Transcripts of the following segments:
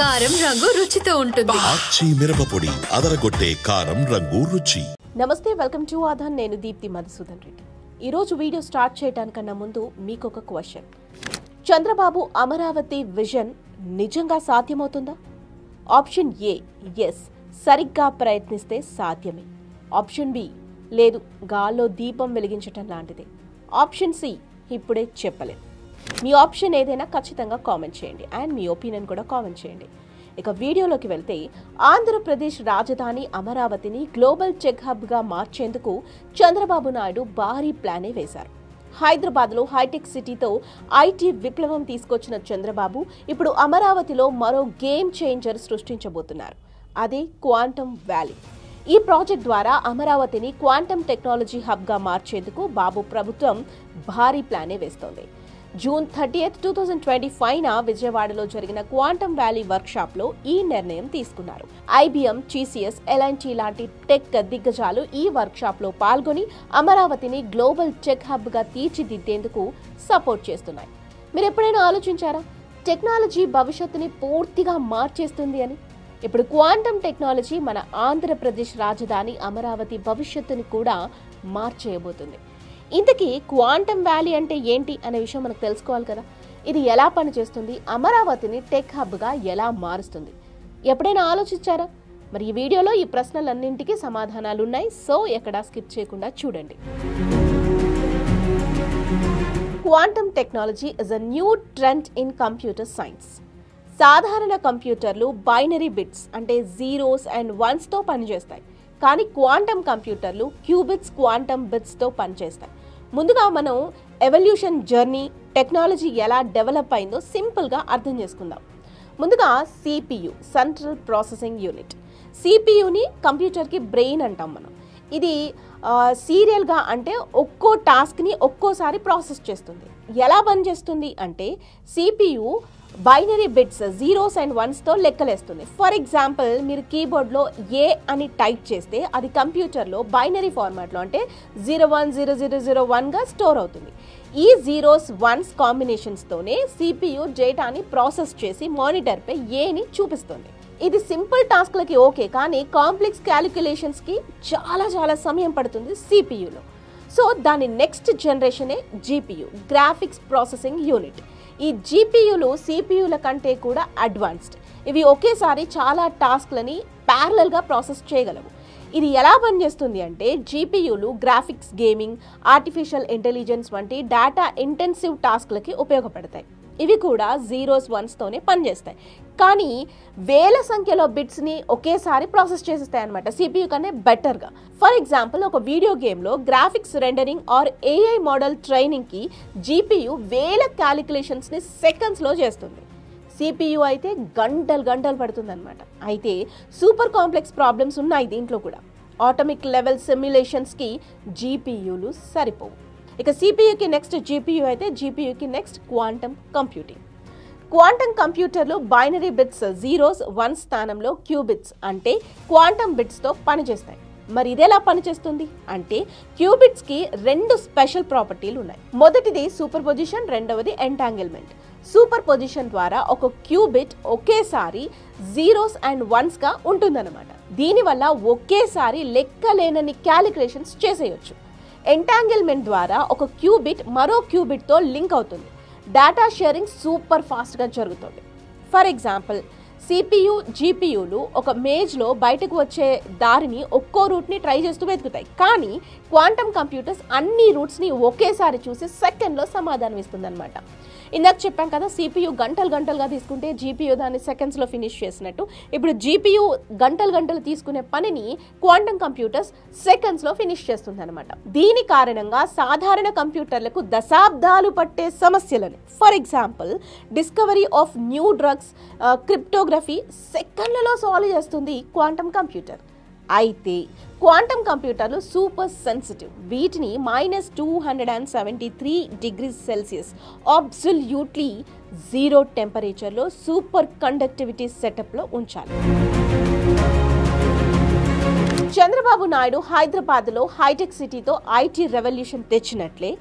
కారం రంగు రుచితో ఉంటుంది. ఆచి మిరపపొడి అదరగొట్టే కారం రంగు రుచి. నమస్తే, వెల్కమ్ టు ఆధాన్. నేను దీప్తి మధుసూదన్ రెడ్డి. ఈరోజు వీడియో స్టార్ట్ చేయడానికన్నా ముందు మీకు ఒక క్వశ్చన్. చంద్రబాబు అమరావతి విజన్ నిజంగా సాధ్యమవుతుందా? ఆప్షన్ ఏ, ఎస్, సరిగ్గా ప్రయత్నిస్తే సాధ్యమే. ఆప్షన్ బి, లేదు, గాల్లో దీపం వెలిగించటం లాంటిదే. ఆప్షన్ సి, ఇప్పుడే చెప్పలేం. మీ ఆప్షన్ ఏదైనా ఖచ్చితంగా కామెంట్ చేయండి అండ్ మీ ఒపీనియన్ కూడా కామెంట్ చేయండి. ఇక వీడియోలోకి వెళ్తే, ఆంధ్రప్రదేశ్ రాజధాని అమరావతిని గ్లోబల్ టెక్ హబ్గా మార్చేందుకు చంద్రబాబు నాయుడు భారీ ప్లానే వేశారు. హైదరాబాద్లో హైటెక్ సిటీతో ఐటీ విప్లవం తీసుకొచ్చిన చంద్రబాబు ఇప్పుడు అమరావతిలో మరో గేమ్ చేంజర్ సృష్టించబోతున్నారు. అదే క్వాంటమ్ వ్యాలీ. ఈ ప్రాజెక్ట్ ద్వారా అమరావతిని క్వాంటమ్ టెక్నాలజీ హబ్గా మార్చేందుకు బాబు ప్రభుత్వం భారీ ప్లానే వేస్తోంది. జూన్ 30, 2025న విజయవాడలో జరిగిన క్వాంటమ్ వ్యాలీ వర్క్షాప్లో ఈ నిర్ణయం తీసుకున్నారు. ఐబీఎం, టీసీఎస్, ఎల్ఎన్టీ లాంటి టెక్ దిగ్గజాలు ఈ వర్క్షాప్లో పాల్గొని అమరావతిని గ్లోబల్ టెక్ హబ్గా తీర్చిదిద్దేందుకు సపోర్ట్ చేస్తున్నాయి. మీరు ఎప్పుడైనా ఆలోచించారా, టెక్నాలజీ భవిష్యత్తుని పూర్తిగా మార్చేస్తుంది అని? ఇప్పుడు క్వాంటమ్ టెక్నాలజీ మన ఆంధ్రప్రదేశ్ రాజధాని అమరావతి భవిష్యత్తుని కూడా మార్చేయబోతుంది. ఇంతకీ క్వాంటమ్ వ్యాలీ అంటే ఏంటి అనే విషయం మనకు తెలుసుకోవాలి కదా. ఇది ఎలా పనిచేస్తుంది, అమరావతిని టెక్ హబ్గా ఎలా మారుస్తుంది, ఎప్పుడైనా ఆలోచించారా? మరి ఈ వీడియోలో ఈ ప్రశ్నలన్నింటికీ సమాధానాలు ఉన్నాయి. సో ఎక్కడా స్కిప్ చేయకుండా చూడండి. Quantum technology is a new trend in computer science. సాధారణ కంప్యూటర్లు బైనరీ బిట్స్ అంటే జీరోస్ అండ్ వన్స్తో పనిచేస్తాయి. కానీ క్వాంటమ్ కంప్యూటర్లు క్యూబిట్స్, క్వాంటమ్ బిట్స్తో పనిచేస్తాయి. ముందుగా మనం ఎవల్యూషన్ జర్నీ, టెక్నాలజీ ఎలా డెవలప్ అయిందో సింపుల్గా అర్థం చేసుకుందాం. ముందుగా సిపియు, సెంట్రల్ ప్రాసెసింగ్ యూనిట్. సిపియుని కంప్యూటర్కి బ్రెయిన్ అంటాం మనం. ఇది సీరియల్గా అంటే ఒక్కో టాస్క్ని ఒక్కోసారి ప్రాసెస్ చేస్తుంది. ఎలా పనిచేస్తుంది అంటే CPU binary bits zeros and వన్స్తో లెక్కలేస్తుంది. ఫర్ ఎగ్జాంపుల్, మీరు కీబోర్డ్లో ఏ అని టైప్ చేస్తే అది కంప్యూటర్లో బైనరీ ఫార్మాట్లో అంటే 010001గా స్టోర్ అవుతుంది. ఈ జీరోస్ వన్స్ కాంబినేషన్స్తోనే సిపియు డేటాని ప్రాసెస్ చేసి మానిటర్పై ఏని చూపిస్తుంది. ఇది సింపుల్ టాస్క్లకి ఓకే, కానీ కాంప్లెక్స్ క్యాలిక్యులేషన్స్కి చాలా సమయం పడుతుంది సిపియులో. సో దాని నెక్స్ట్ జనరేషనే జీపీయూ, గ్రాఫిక్స్ ప్రాసెసింగ్ యూనిట్. ఈ జీపీయూలు సిపియూల కంటే కూడా అడ్వాన్స్డ్. ఇవి ఒకేసారి చాలా టాస్క్లని ప్యారలల్గా ప్రాసెస్ చేయగలవు. ఇది ఎలా పనిచేస్తుంది అంటే, జీపీయూలు గ్రాఫిక్స్, గేమింగ్, ఆర్టిఫిషియల్ ఇంటెలిజెన్స్ వంటి డేటా ఇంటెన్సివ్ టాస్క్లకి ఉపయోగపడతాయి. ఇవి కూడా జీరోస్ వన్స్తోనే పనిచేస్తాయి, కానీ వేల సంఖ్యలో బిట్స్ని ఒకేసారి ప్రాసెస్ చేసేస్తాయి అనమాట, సిపియూ కన్నా బెటర్గా. ఫర్ ఎగ్జాంపుల్, ఒక వీడియో గేమ్లో graphics rendering or AI model ట్రైనింగ్కి జీపీయూ వేల క్యాలిక్యులేషన్స్ని సెకండ్స్లో చేస్తుంది. సిపియూ అయితే గంటలు పడుతుంది అనమాట. అయితే సూపర్ కాంప్లెక్స్ ప్రాబ్లమ్స్ ఉన్నాయి దీంట్లో కూడా. ఆటమిక్ లెవెల్ సిమ్యులేషన్స్కి జీపీయూలు సరిపోవు. ఇక సిపియూకి నెక్స్ట్ జీపీయూ అయితే జీపీయూకి నెక్స్ట్ క్వాంటమ్ కంప్యూటింగ్. క్వాంటమ్ కంప్యూటర్లు బైనరీ బిట్స్ జీరోస్ వన్ స్థానంలో క్యూబిట్స్ అంటే క్వాంటమ్ బిట్స్తో పనిచేస్తాయి. మరి ఇదెలా పనిచేస్తుంది అంటే, క్యూబిట్స్కి రెండు స్పెషల్ ప్రాపర్టీలు ఉన్నాయి. మొదటిది సూపర్ పొజిషన్, రెండవది ఎంటాంగిల్మెంట్. సూపర్ పొజిషన్ ద్వారా ఒక క్యూబిట్ ఒకేసారి జీరోస్ అండ్ వన్స్గా ఉంటుందన్నమాట. దీనివల్ల ఒకేసారి లెక్కలేనన్ని క్యాలిక్యులేషన్స్ చేసేయచ్చు. ఎంటాంగిల్మెంట్ ద్వారా ఒక క్యూబిట్ మరో క్యూబిట్తో లింక్ అవుతుంది. డేటా షేరింగ్ సూపర్ ఫాస్ట్గా జరుగుతుంది. ఫర్ ఎగ్జాంపుల్, సిపియు, జీపీయూలు ఒక మేజ్లో బయటకు వచ్చే దారిని ఒక్కో రూట్ని ట్రై చేస్తూ వెతుకుతాయి. కానీ క్వాంటమ్ కంప్యూటర్స్ అన్ని రూట్స్ని ఒకేసారి చూసి సెకండ్లో సమాధానం ఇస్తుంది అనమాట. ఇందాక చెప్పాం కదా, సిపియు గంటలుగా తీసుకుంటే జీపీయూ దాన్ని సెకండ్స్లో ఫినిష్ చేసినట్టు. ఇప్పుడు జీపీయూ గంటలు తీసుకునే పనిని క్వాంటమ్ కంప్యూటర్స్ సెకండ్స్లో ఫినిష్ చేస్తుంది అనమాట. దీని కారణంగా సాధారణ కంప్యూటర్లకు దశాబ్దాలు పట్టే సమస్యలని, for example discovery of new drugs, cryptography సెకండ్లలో సాల్వ్ చేస్తుంది క్వాంటమ్ కంప్యూటర్. అయితే క్వాంటమ్ కంప్యూటర్లు సూపర్ సెన్సిటివ్. వీటిని -273 degrees Celsius అబ్సల్యూట్లీ జీరో టెంపరేచర్లో సూపర్ కండక్టివిటీ సెటప్లో ఉంచాలి. చంద్రబాబు నాయుడు హైదరాబాద్లో హైటెక్ సిటీతో ఐటీ రెవల్యూషన్ తెచ్చినట్లే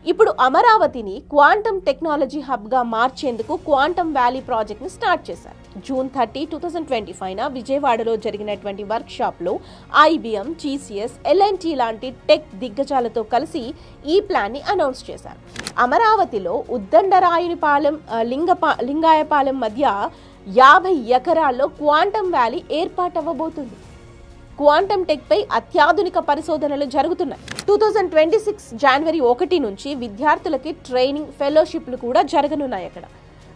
ఇప్పుడు అమరావతిని క్వాంటమ్ టెక్నాలజీ హబ్గా మార్చేందుకు క్వాంటమ్ వ్యాలీ ప్రాజెక్ట్ని స్టార్ట్ చేశారు. జూన్ 30, 2025న విజయవాడలో జరిగినటువంటి వర్క్షాప్లో IBM, TCS, L&T లాంటి టెక్ దిగ్గజాలతో కలిసి ఈ ప్లాన్ని అనౌన్స్ చేశారు. అమరావతిలో ఉద్దండరాయునిపాలెం, లింగాయపాలెం మధ్య 50 ఎకరాల్లో క్వాంటమ్ వ్యాలీ ఏర్పాటవ్వబోతుంది. క్వాంటమ్ టెక్ పై అత్యాధునిక పరిశోధనలు జరుగుతున్నాయి. 2026 జనవరి 1 నుంచి విద్యార్థులకి ట్రైనింగ్, ఫెలోషిప్లు కూడా జరగనున్నాయి. అక్కడ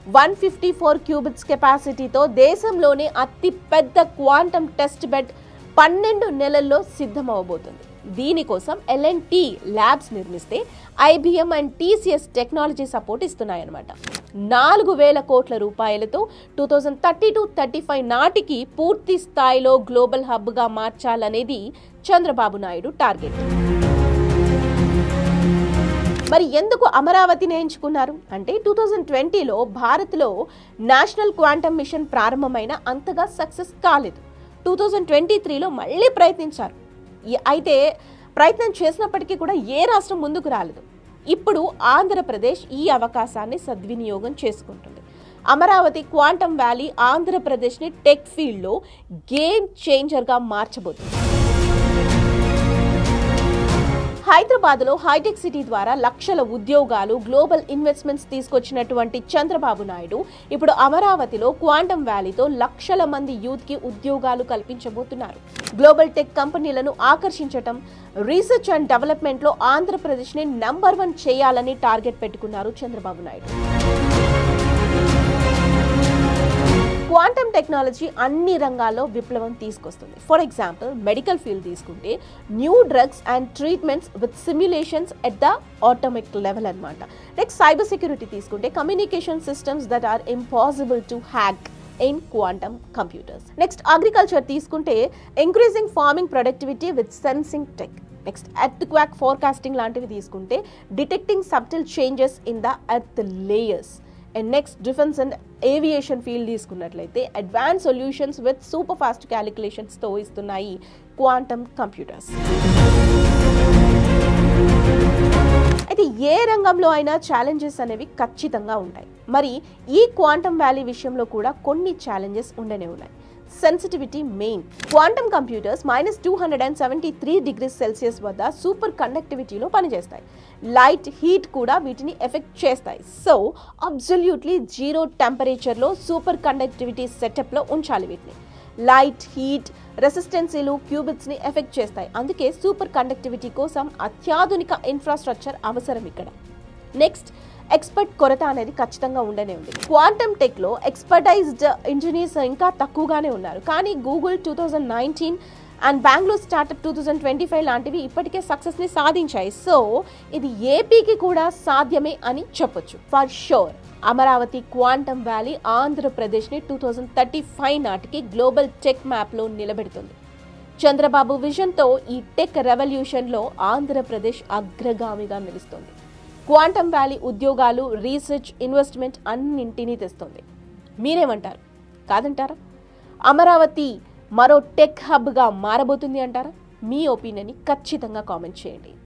154 క్యూబిట్స్ కెపాసిటీతో దేశంలోనే అతి పెద్ద క్వాంటమ్ టెస్ట్ బెడ్ 12 నెలల్లో సిద్ధమవబోతుంది. దీనికోసం L&T ల్యాబ్స్ నిర్మిస్తే IBM and TCS technology support ఇస్తున్నాయన్నమాట. 4,000 కోట్ల రూపాయలతో 2030-35 నాటికి పూర్తి స్థాయిలో గ్లోబల్ హబ్గా మార్చాలనేది చంద్రబాబు నాయుడు టార్గెట్. మరి ఎందుకు అమరావతిని ఎంచుకున్నారు అంటే 2020లో భారత్లో నేషనల్ క్వాంటమ్ మిషన్ ప్రారంభమైన అంతగా సక్సెస్ కాలేదు. 2023లో మళ్ళీ ప్రయత్నించారు. అయితే ప్రయత్నం చేసినప్పటికీ కూడా ఏ రాష్ట్రం ముందుకు రాలేదు. ఇప్పుడు ఆంధ్రప్రదేశ్ ఈ అవకాశాన్ని సద్వినియోగం చేసుకుంటుంది. అమరావతి క్వాంటమ్ వ్యాలీ ఆంధ్రప్రదేశ్ని టెక్ ఫీల్డ్లో గేమ్ చేంజర్గా మార్చబోతుంది. హైదరాబాద్లో హైటెక్ సిటీ ద్వారా లక్షల ఉద్యోగాలు, గ్లోబల్ ఇన్వెస్ట్మెంట్స్ తీసుకొచ్చినటువంటి చంద్రబాబు నాయుడు ఇప్పుడు అమరావతిలో క్వాంటమ్ వ్యాలీతో లక్షల మంది యూత్కి ఉద్యోగాలు కల్పించబోతున్నారు. గ్లోబల్ టెక్ కంపెనీలను ఆకర్షించటం, రీసెర్చ్ అండ్ డెవలప్మెంట్లో ఆంధ్రప్రదేశ్ని నంబర్ 1 చేయాలని టార్గెట్ పెట్టుకున్నారు చంద్రబాబు నాయుడు. క్వాంటమ్ టెక్నాలజీ అన్ని రంగాల్లో విప్లవం తీసుకొస్తుంది. ఫర్ ఎగ్జాంపుల్ మెడికల్ ఫీల్డ్ తీసుకుంటే new drugs and treatments with simulations at the atomic level అన్నమాట. నెక్స్ట్ సైబర్ సెక్యూరిటీ తీసుకుంటే communication systems that are impossible to hack in quantum computers. Next agriculture తీసుకుంటే increasing farming productivity with sensing tech. Next earthquake forecasting లాంటివి తీసుకుంటే detecting subtle changes in the earth layers. And next defence and aviation field తీసుకున్నట్లయితే advance solutions with super fast క్యాలిక్యులేషన్స్తో ఇస్తున్నాయి quantum computers. అయితే ఏ రంగంలో అయినా challenges అనేవి ఖచ్చితంగా ఉంటాయి. మరి ఈ క్వాంటమ్ వ్యాలీ విషయంలో కూడా కొన్ని ఛాలెంజెస్ ఉండనే ఉన్నాయి. Sensitivity main. Quantum computers -273 degrees Celsius వద్ద సూపర్ కండక్టివిటీలో పనిచేస్తాయి. లైట్, హీట్ కూడా వీటిని ఎఫెక్ట్ చేస్తాయి. సో అబ్సల్యూట్లీ 0 టెంపరేచర్లో సూపర్ కండక్టివిటీ సెటప్లో ఉంచాలి వీటిని. లైట్, హీట్, రెసిస్టెన్సీలు క్యూబిట్స్ని ఎఫెక్ట్ చేస్తాయి. అందుకే సూపర్ కండక్టివిటీ కోసం అత్యాధునిక ఇన్ఫ్రాస్ట్రక్చర్ అవసరం ఇక్కడ. నెక్స్ట్ ఎక్స్పర్ట్ కొరత అనేది ఖచ్చితంగా ఉండనే ఉంది. క్వాంటమ్ టెక్లో ఎక్స్పర్టైజ్డ్ ఇంజనీర్స్ ఇంకా తక్కువగానే ఉన్నారు. కానీ గూగుల్ 2019 అండ్ బెంగళూరు స్టార్టప్ 2025 లాంటివి ఇప్పటికే సక్సెస్ని సాధించాయి. సో ఇది ఏపీకి కూడా సాధ్యమే అని చెప్పొచ్చు. For sure Amaravati quantum valley ఆంధ్రప్రదేశ్ని 2035 నాటికి గ్లోబల్ టెక్ మ్యాప్లో నిలబెడుతుంది. చంద్రబాబు విజన్తో ఈ టెక్ రెవల్యూషన్లో ఆంధ్రప్రదేశ్ అగ్రగామిగా నిలుస్తుంది. క్వాంటమ్ వ్యాలీ ఉద్యోగాలు, రీసెర్చ్, ఇన్వెస్ట్మెంట్ అన్నింటినీ తెస్తుంది. మీరేమంటారు? కాదంటారా? అమరావతి మరో టెక్ హబ్గా మారబోతుంది అంటారా? మీ ఒపీనియన్ని ఖచ్చితంగా కామెంట్ చేయండి.